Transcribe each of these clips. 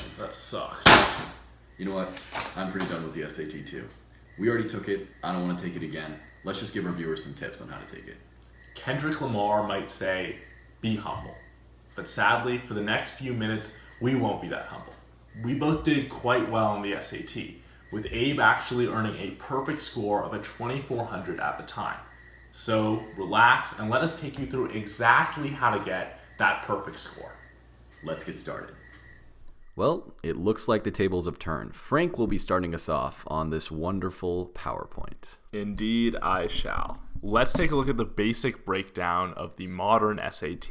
question. That sucks. You know what? I'm pretty done with the SAT too. We already took it. I don't want to take it again. Let's just give our viewers some tips on how to take it. Kendrick Lamar might say, be humble. But sadly, for the next few minutes, we won't be that humble. We both did quite well on the SAT, with Abe actually earning a perfect score of a 2400 at the time. So relax and let us take you through exactly how to get that perfect score. Let's get started. Well, it looks like the tables have turned. Frank will be starting us off on this wonderful PowerPoint. Indeed, I shall. Let's take a look at the basic breakdown of the modern SAT.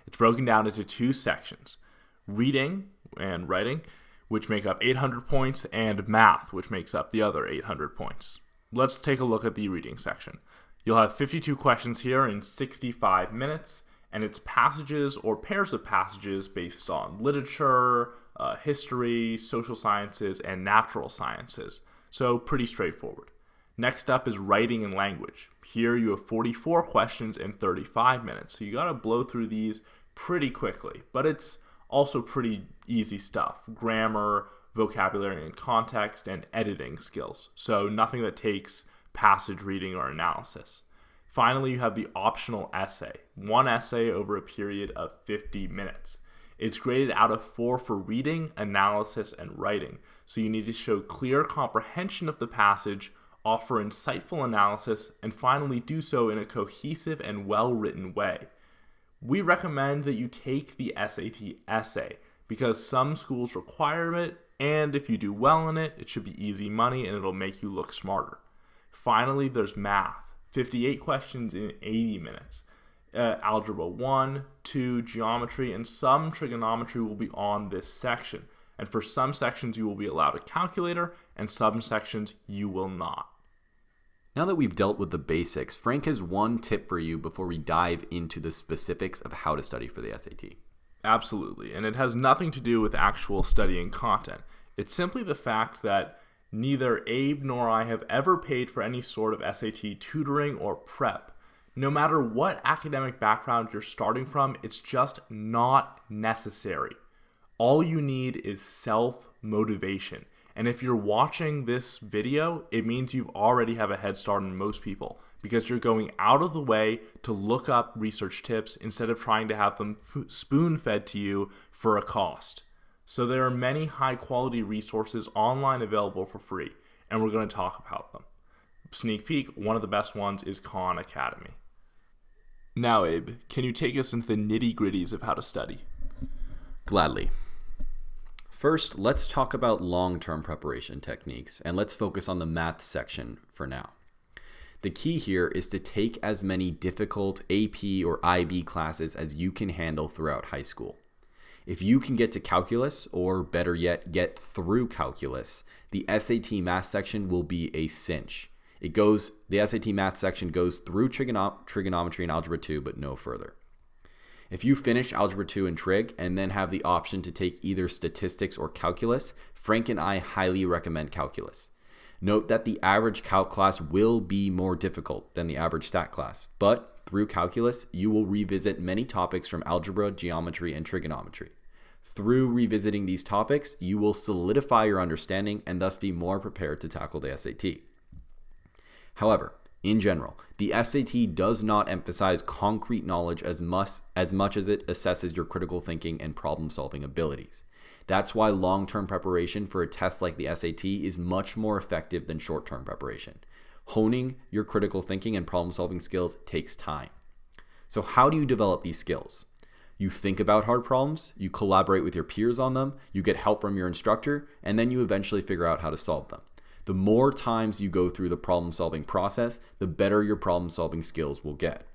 It's broken down into two sections: reading and writing, which make up 800 points, and math, which makes up the other 800 points. Let's take a look at the reading section. You'll have 52 questions here in 65 minutes, and it's passages or pairs of passages based on literature, history, social sciences, and natural sciences. So pretty straightforward. Next up is writing and language. Here you have 44 questions in 35 minutes. So you got to blow through these pretty quickly, but it's also pretty easy stuff. Grammar, vocabulary and context, and editing skills. So nothing that takes passage reading or analysis. Finally, you have the optional essay. One essay over a period of 50 minutes. It's graded out of 4 for reading, analysis, and writing. So you need to show clear comprehension of the passage, offer insightful analysis, and finally do so in a cohesive and well-written way. We recommend that you take the SAT essay because some schools require it, and if you do well in it, it should be easy money and it'll make you look smarter. Finally, there's math. 58 questions in 80 minutes. Algebra 1, 2, geometry, and some trigonometry will be on this section. And for some sections, you will be allowed a calculator, and some sections you will not. Now that we've dealt with the basics, Frank has one tip for you before we dive into the specifics of how to study for the SAT. Absolutely, and it has nothing to do with actual studying content. It's simply the fact that neither Abe nor I have ever paid for any sort of SAT tutoring or prep. No matter what academic background you're starting from, it's just not necessary. All you need is self-motivation. And if you're watching this video, it means you already have a head start on most people because you're going out of the way to look up research tips instead of trying to have them spoon-fed to you for a cost. So there are many high-quality resources online available for free, and we're going to talk about them. Sneak peek, one of the best ones is Khan Academy. Now, Abe, can you take us into the nitty-gritties of how to study? Gladly. First, let's talk about long-term preparation techniques, and let's focus on the math section for now. The key here is to take as many difficult AP or IB classes as you can handle throughout high school. If you can get to calculus, or better yet, get through calculus, the SAT math section will be a cinch. The SAT math section goes through trigonometry and algebra 2, but no further. If you finish algebra 2 and trig and then have the option to take either statistics or calculus, Frank and I highly recommend calculus. Note that the average calc class will be more difficult than the average stat class, but through calculus, you will revisit many topics from algebra, geometry, and trigonometry. Through revisiting these topics, you will solidify your understanding and thus be more prepared to tackle the SAT. However, in general, the SAT does not emphasize concrete knowledge as much as it assesses your critical thinking and problem-solving abilities. That's why long-term preparation for a test like the SAT is much more effective than short-term preparation. Honing your critical thinking and problem-solving skills takes time. So how do you develop these skills? You think about hard problems, you collaborate with your peers on them, you get help from your instructor, and then you eventually figure out how to solve them. The more times you go through the problem-solving process, the better your problem-solving skills will get.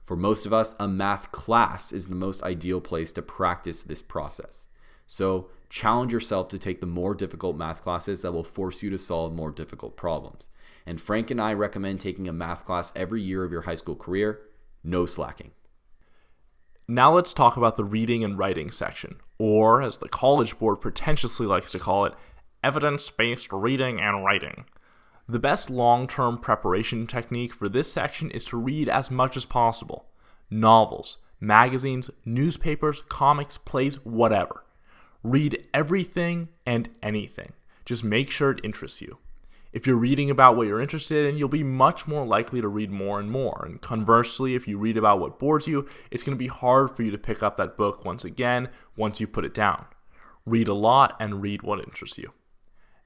For most of us, a math class is the most ideal place to practice this process. So challenge yourself to take the more difficult math classes that will force you to solve more difficult problems. And Frank and I recommend taking a math class every year of your high school career. No slacking. Now let's talk about the reading and writing section, or as the College Board pretentiously likes to call it, evidence-based reading and writing. The best long-term preparation technique for this section is to read as much as possible. Novels, magazines, newspapers, comics, plays, whatever. Read everything and anything. Just make sure it interests you. If you're reading about what you're interested in, you'll be much more likely to read more and more. And conversely, if you read about what bores you, it's going to be hard for you to pick up that book once you put it down. Read a lot and read what interests you.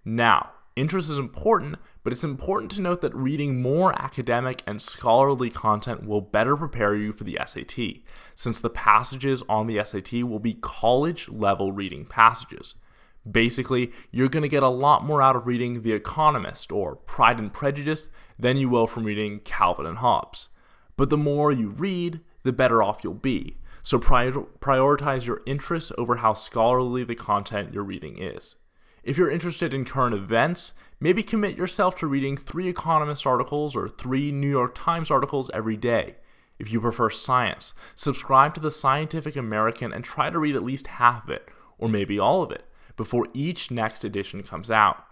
Now, interest is important, but it's important to note that reading more academic and scholarly content will better prepare you for the SAT, since the passages on the SAT will be college-level reading passages. Basically, you're going to get a lot more out of reading The Economist or Pride and Prejudice than you will from reading Calvin and Hobbes. But the more you read, the better off you'll be. So prioritize your interests over how scholarly the content you're reading is. If you're interested in current events, maybe commit yourself to reading 3 Economist articles or 3 New York Times articles every day. If you prefer science, subscribe to the Scientific American and try to read at least half of it, or maybe all of it, before each next edition comes out.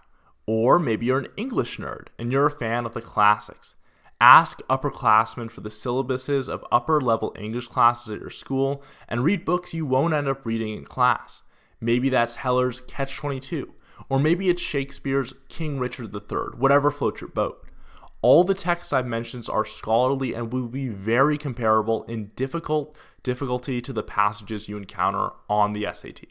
Or maybe you're an English nerd and you're a fan of the classics. Ask upperclassmen for the syllabuses of upper-level English classes at your school and read books you won't end up reading in class. Maybe that's Heller's Catch-22, or maybe it's Shakespeare's King Richard III, whatever floats your boat. All the texts I've mentioned are scholarly and will be very comparable in difficulty to the passages you encounter on the SAT.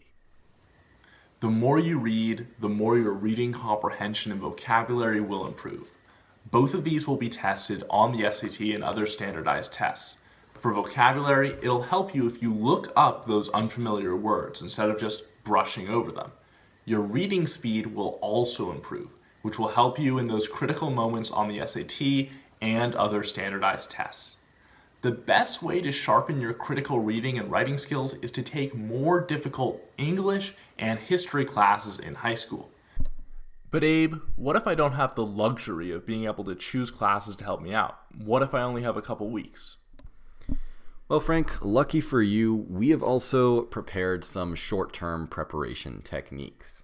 The more you read, the more your reading comprehension and vocabulary will improve. Both of these will be tested on the SAT and other standardized tests. For vocabulary, it'll help you if you look up those unfamiliar words instead of just brushing over them. Your reading speed will also improve, which will help you in those critical moments on the SAT and other standardized tests. The best way to sharpen your critical reading and writing skills is to take more difficult English and history classes in high school. But Abe, what if I don't have the luxury of being able to choose classes to help me out? What if I only have a couple weeks? Well, Frank, lucky for you, we have also prepared some short-term preparation techniques.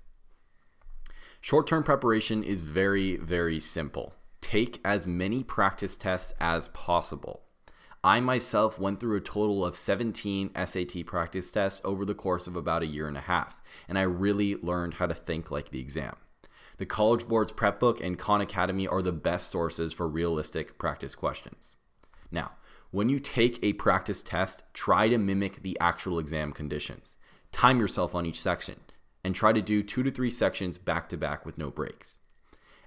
Short-term preparation is very, very simple. Take as many practice tests as possible. I myself went through a total of 17 SAT practice tests over the course of about a year and a half, and I really learned how to think like the exam. The College Board's prep book and Khan Academy are the best sources for realistic practice questions. Now, when you take a practice test, try to mimic the actual exam conditions. Time yourself on each section, and try to do 2 to 3 sections back to back with no breaks.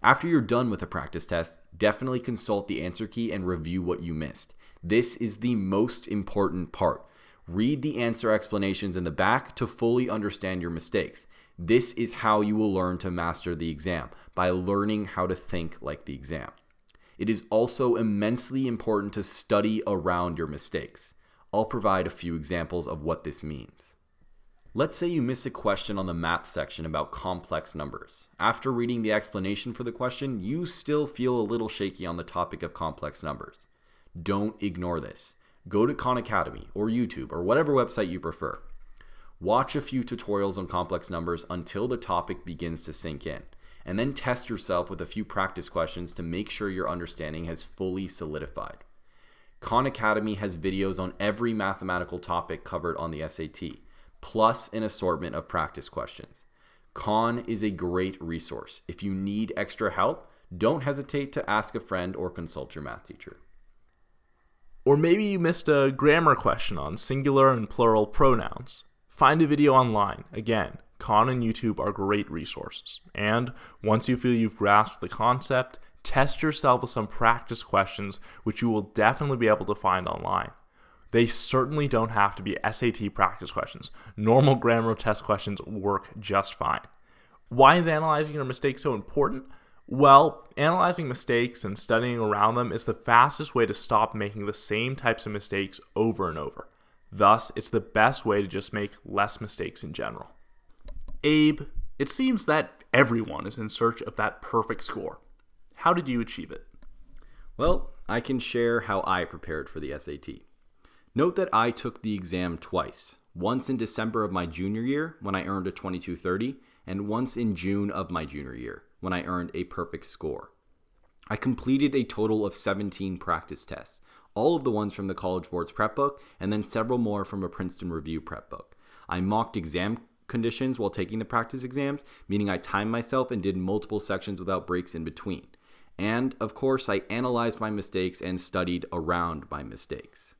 After you're done with a practice test, definitely consult the answer key and review what you missed. This is the most important part. Read the answer explanations in the back to fully understand your mistakes. This is how you will learn to master the exam, by learning how to think like the exam. It is also immensely important to study around your mistakes. I'll provide a few examples of what this means. Let's say you miss a question on the math section about complex numbers. After reading the explanation for the question, you still feel a little shaky on the topic of complex numbers. Don't ignore this. Go to Khan Academy or YouTube or whatever website you prefer. Watch a few tutorials on complex numbers until the topic begins to sink in, and then test yourself with a few practice questions to make sure your understanding has fully solidified. Khan Academy has videos on every mathematical topic covered on the SAT, plus an assortment of practice questions. Khan is a great resource. If you need extra help, don't hesitate to ask a friend or consult your math teacher. Or maybe you missed a grammar question on singular and plural pronouns. Find a video online. Again, Khan and YouTube are great resources. And once you feel you've grasped the concept, test yourself with some practice questions, which you will definitely be able to find online. They certainly don't have to be SAT practice questions. Normal grammar test questions work just fine. Why is analyzing your mistakes so important? Well, analyzing mistakes and studying around them is the fastest way to stop making the same types of mistakes over and over. Thus, it's the best way to just make less mistakes in general. Abe, it seems that everyone is in search of that perfect score. How did you achieve it? Well, I can share how I prepared for the SAT. Note that I took the exam twice, once in December of my junior year when I earned a 2230, and once in June of my junior year when I earned a perfect score. I completed a total of 17 practice tests, all of the ones from the College Board's prep book, and then several more from a Princeton Review prep book. I mocked exam conditions while taking the practice exams, meaning I timed myself and did multiple sections without breaks in between. And, of course, I analyzed my mistakes and studied around my mistakes.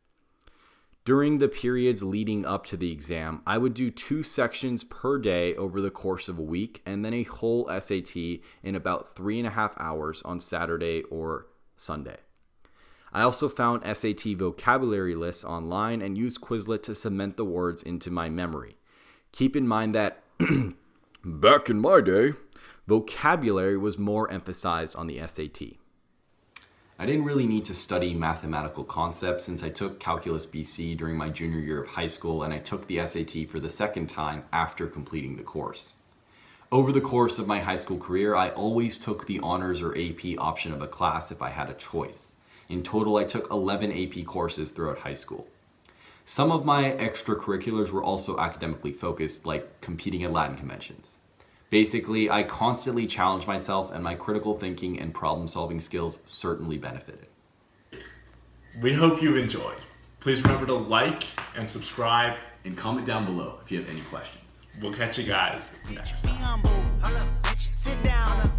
During the periods leading up to the exam, I would do 2 sections per day over the course of a week, and then a whole SAT in about 3.5 hours on Saturday or Sunday. I also found SAT vocabulary lists online and used Quizlet to cement the words into my memory. Keep in mind that back in my day, vocabulary was more emphasized on the SAT. I didn't really need to study mathematical concepts since I took Calculus BC during my junior year of high school, and I took the SAT for the second time after completing the course. Over the course of my high school career, I always took the honors or AP option of a class if I had a choice. In total, I took 11 AP courses throughout high school. Some of my extracurriculars were also academically focused, like competing at Latin conventions. Basically, I constantly challenged myself, and my critical thinking and problem-solving skills certainly benefited. We hope you enjoyed. Please remember to like and subscribe. And comment down below if you have any questions. We'll catch you guys next Be time. humble. Sit down.